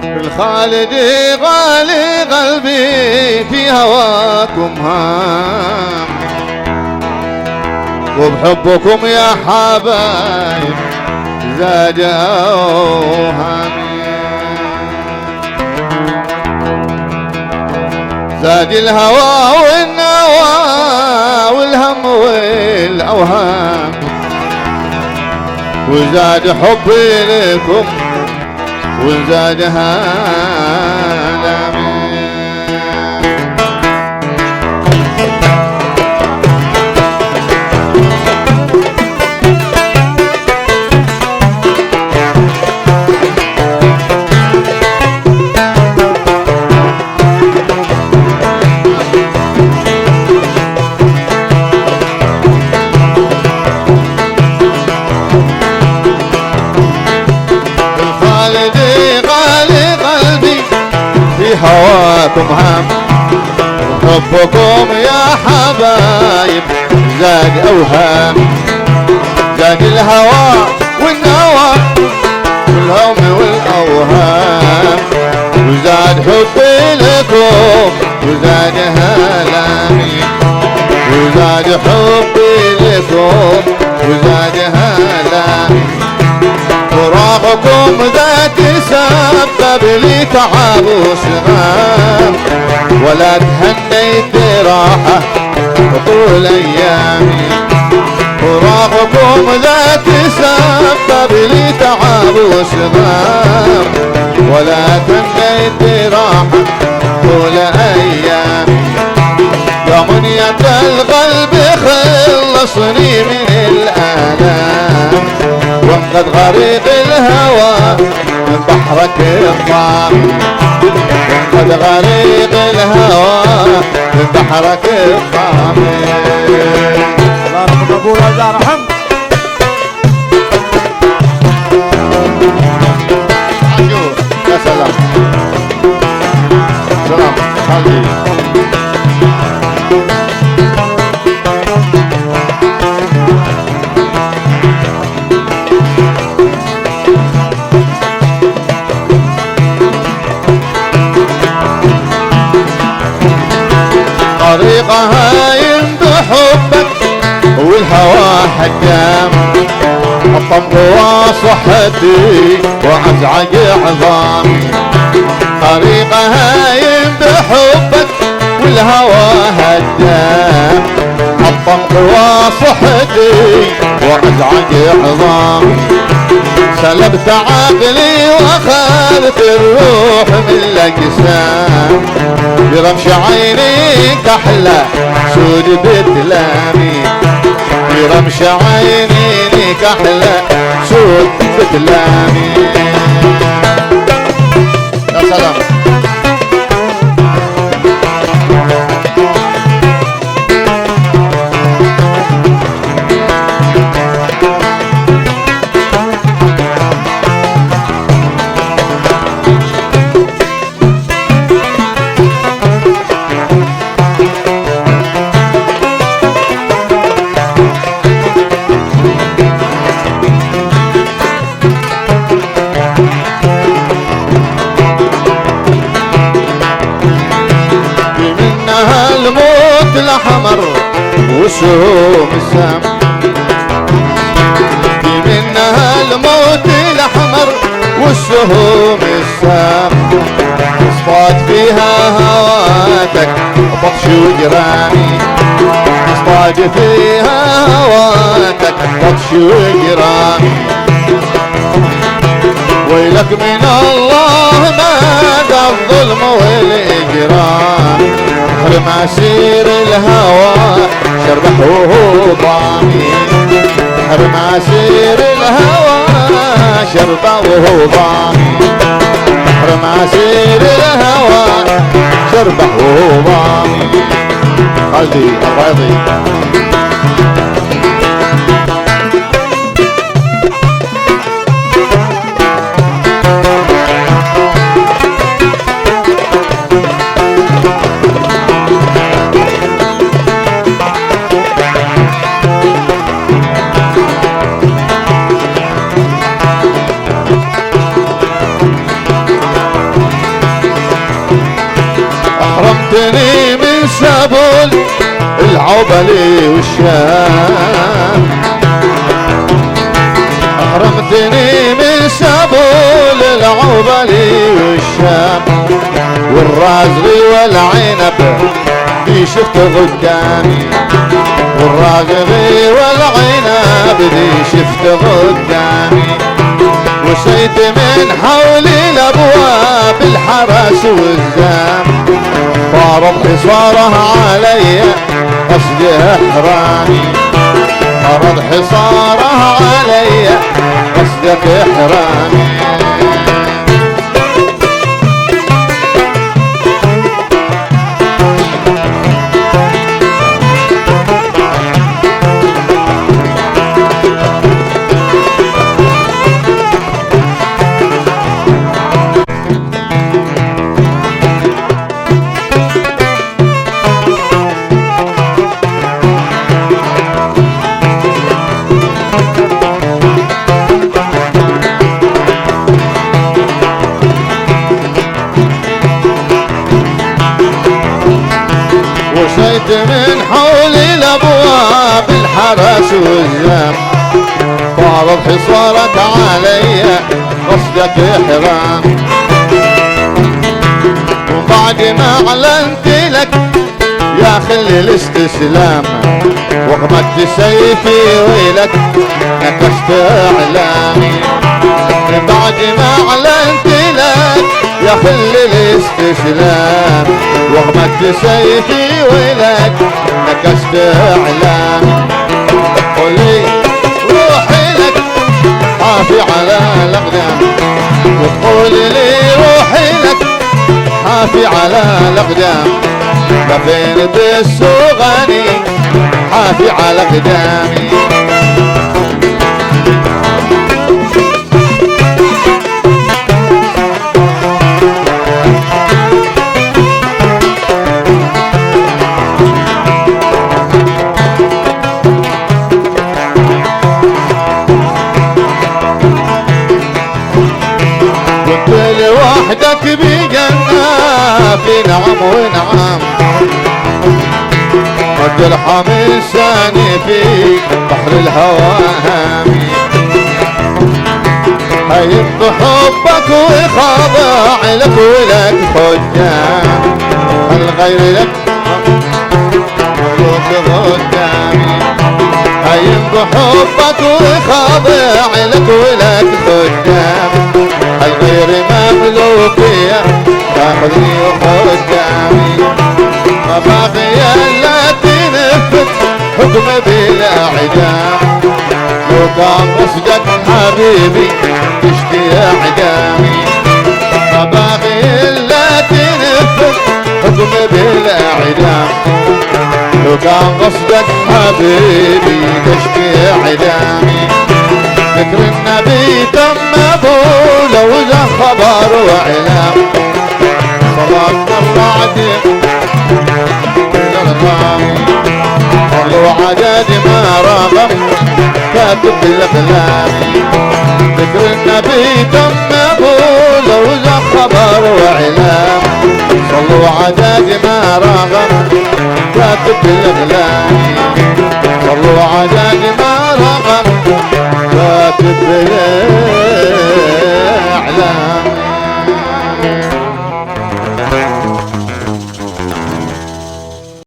بالخالد غالي قلبي في هواكم هام، وبحبكم يا حبايب زاد اوهامي. زاد الهوى والنوى والهم والاوهام، وزاد حبي لكم وزاد هالامي. هواكم هم، وحبكم يا حبايب زاد اوهام. زاد الهوى والنوى والهم والاوهام، وزاد حبي لكم وزاد هلامي. وزاد حبي لكم وزاد هلامي. فراقكم ذات سبب لي تعب وصغام، ولا تهنيت راحة طول ايامي. فراقكم ذات سبب لي تعب وصغام، ولا تهنيت راحة طول ايامي. يا منية القلب خلصني من الآلام، وانقذ غريق الهوى من بحرك الطامي. وانقذ غريق الهوى من بحرك الطامي. الله يرحم ابونا الله يرحم. يا سلام سلام خالدي. طريقها ينبحبك والهوى حكام، الطم صحتي وازعج عظامي. طريقها ينبحبك والهوى هدام، الطم صحتي وازعج عظامي. سلبت عقلي واخذت الروح من الاجسام، برمش عيني كحلة سود بتلامي. برمش عيني كحلة سود بتلامي. يا سلام الموت الأحمر وسهم السام. في منها الموت الأحمر والسهم السام، اصطاد فيها هواتك بطش وجرامي. اصطاد فيها هواتك بطش وجرامي. ويلك من الله ماذا الظلم والإجرام، حرم أسير الهوى شربح وهو ضامي. حرم أسير الهوى شربح وهو ضامي. حرم أسير الهوى شربح وهو ضامي. خالدي الرياضي. الشام. أحرمتني من سبول العوبلي والشام، والرازغي والعنب دي شفت قدامي، والرازغي والعنب دي شفت قدامي. وشيت من حولي الابواب الحرس والزام، فارض حصارها علي قصد احرامي، فارض حصارها علي قصدك احرامي. وشيت من حولي الابواب الحرس والزام، فارض حصارك علي قصدك احرام. وبعد ما اعلنت لك يا خلي الاستسلام، وغمدت سيفي ويلك نكشت اعلامي. بعد ما اعلنت لك يا خلي الاستسلام، وغمدت سيفي ويلك نكشت اعلامي. قولي روحي لك حافي على الاقدام، وتقولي لي روحي لك حافي على الاقدام. كفين بالسوغاني حافي على قدامي. وحدك بجنة في نعم ونعم، وترحم لساني في بحر الهوى هامي. هيبط حبك وخاضع لك ولك خدام، الغير لك مخلوق قدامي. هيبط حبك وخاضع لك ولك خدام، الغير مملوكية تاخذني قدامي. مباغي لا تنفذ حكم بالاعدام، لو كان قصدك حبيبي تشتي اعدامي. مباغي لا تنفذ حكم بالاعدام، لو كان قصدك حبيبي تشتي اعدامي. ذكر النبي تم ابوه وذا خبر واعلام، صلاة الله عدل للغامي. صلوا عدد ما رغم كاتب بالاقلام. ذكر النبي تم ابوه وذا خبر واعلام، صلوا عدد ما رغم كاتب بالاقلام. صلوا عدد ما رغم كاتب بالاقلام.